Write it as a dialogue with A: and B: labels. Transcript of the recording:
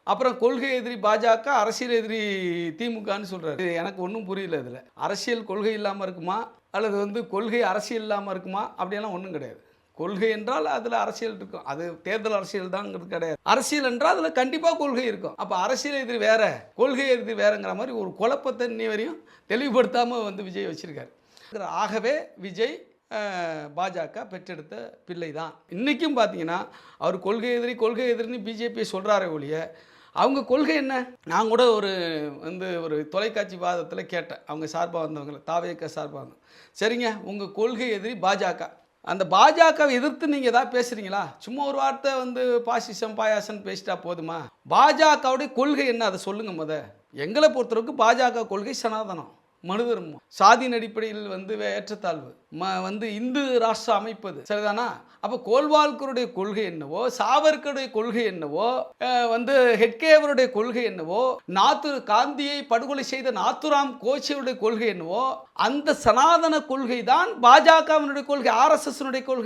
A: அப்புறம் கொள்கை எதிரி பாஜக, அரசியல் எதிரி திமுகன்னு சொல்றாரு. எனக்கு ஒன்றும் புரியல இதில். அரசியல் கொள்கை இல்லாமல் இருக்குமா, அல்லது கொள்கை அரசியல் இல்லாமல் இருக்குமா, அப்படியெல்லாம் ஒன்றும் கிடையாது. கொள்கை என்றால் அதில் அரசியல் இருக்கும். அது தேர்தல் அரசியல் தான்ங்கிறது கிடையாது. அரசியல் என்றால் அதில் கண்டிப்பாக கொள்கை இருக்கும். அப்போ அரசியல் எதிரி வேற, கொள்கை எதிரி வேறங்கிற மாதிரி ஒரு குழப்பத்தை இன்னி வரையும் தெளிவுபடுத்தாமல் விஜய் வச்சிருக்காரு. ஆகவே விஜய் பாஜக பெற்றெடுத்த பிள்ளை தான். இன்றைக்கும் பார்த்தீங்கன்னா அவர் கொள்கை எதிரின்னு பிஜேபியை சொல்கிறாரே ஒழிய அவங்க கொள்கை என்ன? நான் கூட ஒரு தொலைக்காட்சி வாதத்தில் கேட்டேன். அவங்க சார்பாக வந்தவங்களை, தாவேக சார்பாக வந்தோம். சரிங்க, உங்கள் கொள்கை எதிரி பாஜக. அந்த பாஜகவை எதிர்த்து நீங்கள் ஏதாவது பேசுகிறீங்களா? சும்மா ஒரு வார்த்தை பாசிசம் பாயாசம் பேசிட்டா போதுமா? பாஜகவுடைய கொள்கை என்ன, அதை சொல்லுங்கள். எங்களை பொறுத்தளவுக்கு பாஜக கொள்கை சனாதனம், மனு தர்மம், சாதியின் அடிப்படையில் ஏற்றத்தாழ்வு, இந்து ராஷ்டிர அமைப்பது, சரிதானா? அப்போ கோல்வால்கருடைய கொள்கை என்னவோ, சாவர்கருடைய கொள்கை என்னவோ, ஹெட்கேவருடைய கொள்கை என்னவோ, காந்தியை படுகொலை செய்த நாத்துராம் கோட்சேவுடைய கொள்கை என்னவோ, அந்த சனாதன கொள்கை தான் பாஜகவினுடைய கொள்கை, RSS கொள்கை.